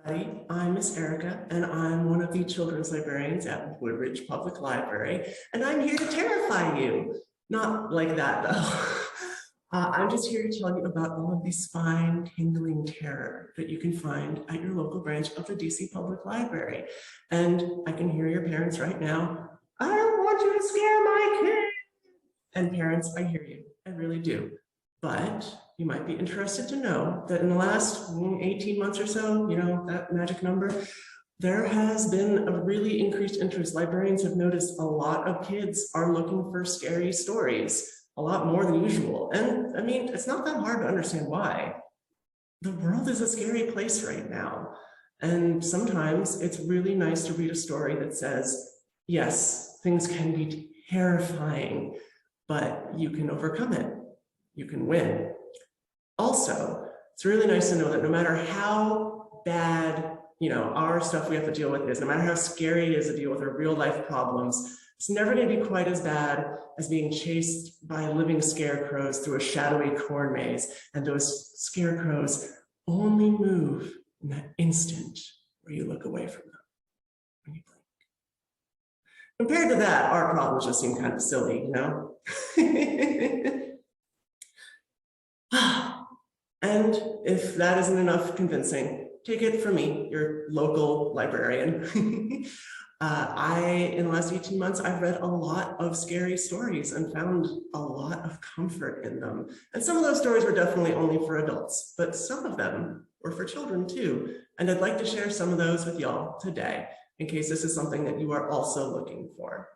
I'm Miss Erica, and I'm one of the children's librarians at Woodridge Public Library, and I'm here to terrify you. Not like that, though. I'm just here to tell you about all of the spine-tingling terror that you can find at your local branch of the DC Public Library. And I can hear your parents right now, I don't want you to scare my kid. And parents, I hear you, I really do. But you might be interested to know that in the last 18 months or so, you know, that magic number, there has been a really increased interest. Librarians have noticed a lot of kids are looking for scary stories, a lot more than usual. And I mean, it's not that hard to understand why. The world is a scary place right now. And sometimes it's really nice to read a story that says, yes, things can be terrifying, but you can overcome it. You can win. Also, it's really nice to know that no matter how bad, you know, our stuff we have to deal with is, no matter how scary it is to deal with our real life problems, it's never going to be quite as bad as being chased by living scarecrows through a shadowy corn maze. And those scarecrows only move in that instant where you look away from them, when you blink. Compared to that, our problems just seem kind of silly, you know? And if that isn't enough convincing, take it from me, your local librarian. In the last 18 months, I've read a lot of scary stories and found a lot of comfort in them. And some of those stories were definitely only for adults, but some of them were for children too. And I'd like to share some of those with y'all today, in case this is something that you are also looking for.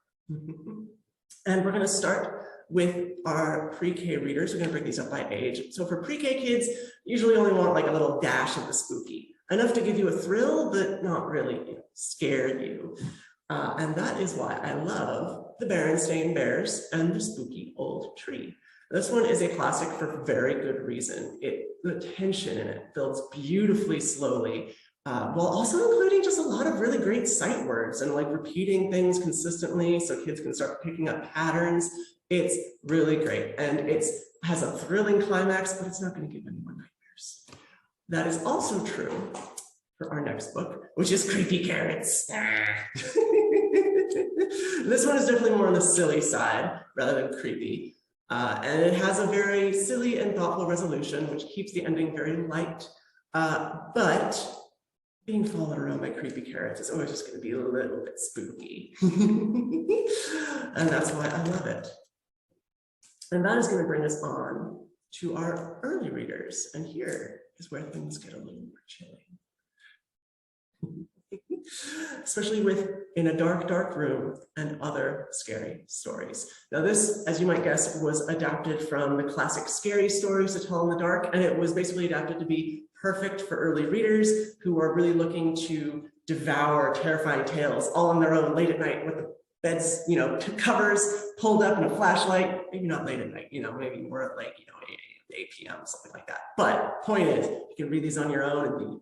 And we're gonna start with our pre-K readers. We're gonna break these up by age. So for pre-K kids, usually only want like a little dash of the spooky, enough to give you a thrill, but not really, you know, scare you. And that is why I love The Berenstain Bears and the Spooky Old Tree. This one is a classic for very good reason. The tension in it builds beautifully slowly, while also including just a lot of really great sight words and like repeating things consistently so kids can start picking up patterns. It's really great, and it has a thrilling climax, but it's not going to give anyone nightmares. That is also true for our next book, which is Creepy Carrots. This one is definitely more on the silly side rather than creepy. And it has a very silly and thoughtful resolution, which keeps the ending very light. But being followed around by creepy carrots is always just going to be a little bit spooky. And that's why I love it. And that is going to bring us on to our early readers. And here is where things get a little more chilling. Especially with In a Dark, Dark Room and Other Scary Stories. Now this, as you might guess, was adapted from the classic Scary Stories to Tell in the Dark, and it was basically adapted to be perfect for early readers who are really looking to devour terrifying tales all on their own late at night with the beds, you know, covers pulled up and a flashlight. Maybe not late at night, you know, maybe more at like, you know, 8 p.m., something like that. But point is, you can read these on your own and be,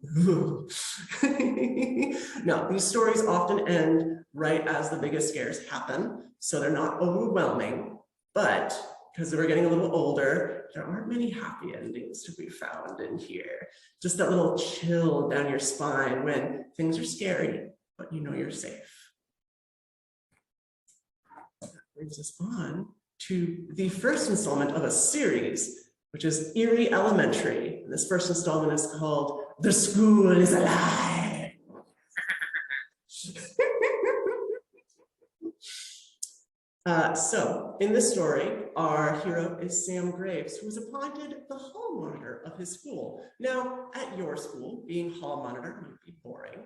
no, these stories often end right as the biggest scares happen. So they're not overwhelming, but because we're getting a little older, there aren't many happy endings to be found in here. Just that little chill down your spine when things are scary, but you know you're safe. That brings us on to the first installment of a series, which is Eerie Elementary. This first installment is called The School is Alive. So in this story, our hero is Sam Graves, who was appointed the hall monitor of his school. Now, at your school, being hall monitor might be boring,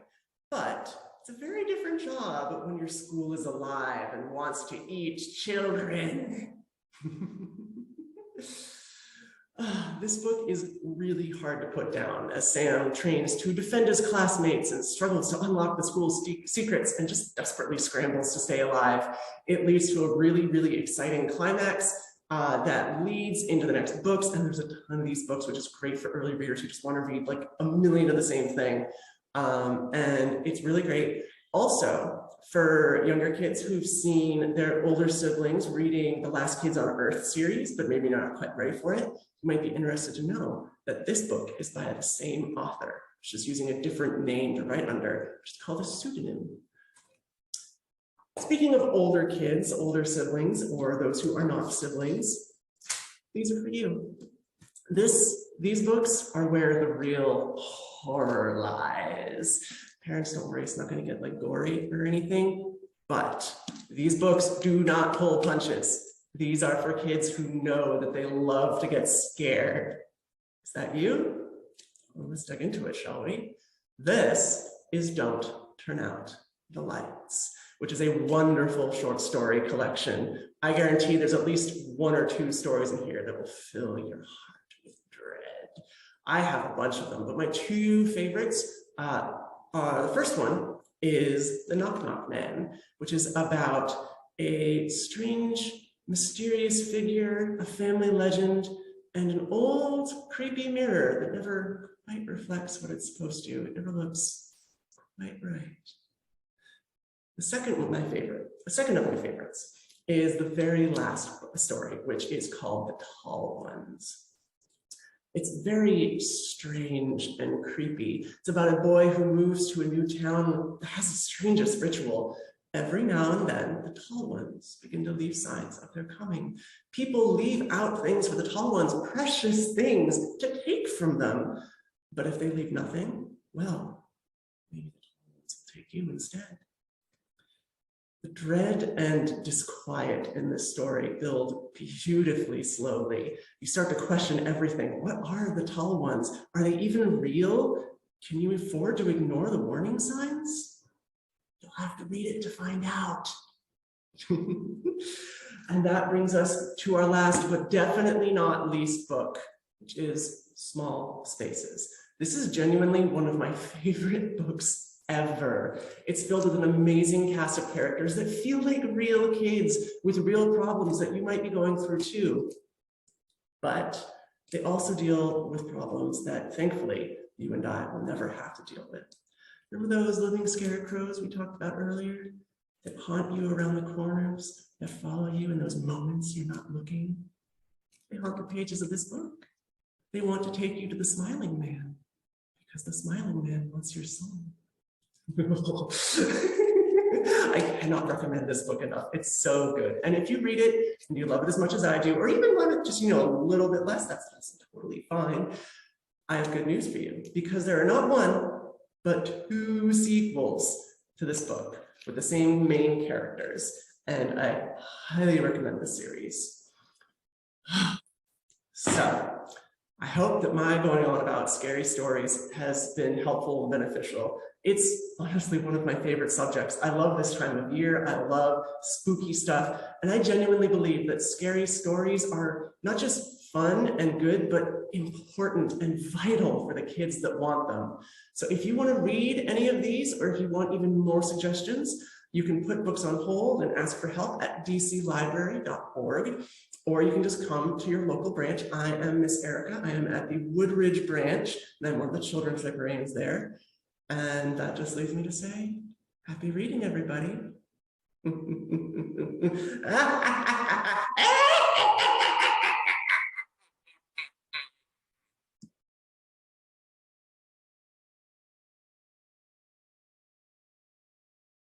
but it's a very different job when your school is alive and wants to eat children. This book is really hard to put down as Sam trains to defend his classmates and struggles to unlock the school's secrets and just desperately scrambles to stay alive. It leads to a really, really exciting climax that leads into the next books. And there's a ton of these books, which is great for early readers who just want to read like a million of the same thing. And it's really great. Also, for younger kids who've seen their older siblings reading the Last Kids on Earth series, but maybe not quite ready for it, you might be interested to know that this book is by the same author, just using a different name to write under, which is called a pseudonym. Speaking of older kids, older siblings, or those who are not siblings, these are for you. These books are where the real horror lies. Parents, don't worry, it's not going to get like gory or anything, but these books do not pull punches. These are for kids who know that they love to get scared. Is that you? Well, let's dig into it, shall we? This is Don't Turn Out the Lights, which is a wonderful short story collection. I guarantee there's at least 1 or 2 stories in here that will fill your heart with dread. I have a bunch of them, but my 2 favorites the first one is The Knock Knock Man, which is about a strange, mysterious figure, a family legend, and an old, creepy mirror that never quite reflects what it's supposed to. It never looks quite right. The second of my favorites is the very last story, which is called The Tall Ones. It's very strange and creepy. It's about a boy who moves to a new town that has the strangest ritual. Every now and then, the tall ones begin to leave signs of their coming. People leave out things for the tall ones, precious things to take from them. But if they leave nothing, well, maybe the tall ones will take you instead. The dread and disquiet in this story build beautifully slowly. You start to question everything. What are the tall ones? Are they even real? Can you afford to ignore the warning signs? You'll have to read it to find out. And that brings us to our last, but definitely not least book, which is Small Spaces. This is genuinely one of my favorite books ever. It's filled with an amazing cast of characters that feel like real kids with real problems that you might be going through too. But they also deal with problems that thankfully you and I will never have to deal with. Remember those living scarecrows we talked about earlier that haunt you around the corners, that follow you in those moments you're not looking? They haunt the pages of this book. They want to take you to the Smiling Man because the Smiling Man wants your soul. I cannot recommend this book enough. It's so good. And if you read it and you love it as much as I do, or even love it just, a little bit less, that's totally fine. I have good news for you, because there are not 1, but 2 sequels to this book with the same main characters. And I highly recommend the series. So I hope that my going on about scary stories has been helpful and beneficial. It's honestly one of my favorite subjects. I love this time of year. I love spooky stuff. And I genuinely believe that scary stories are not just fun and good, but important and vital for the kids that want them. So if you want to read any of these, or if you want even more suggestions, you can put books on hold and ask for help at dclibrary.org, or you can just come to your local branch. I am Miss Erica. I am at the Woodridge branch, and I'm one of the children's librarians there. And that just leaves me to say, happy reading, everybody.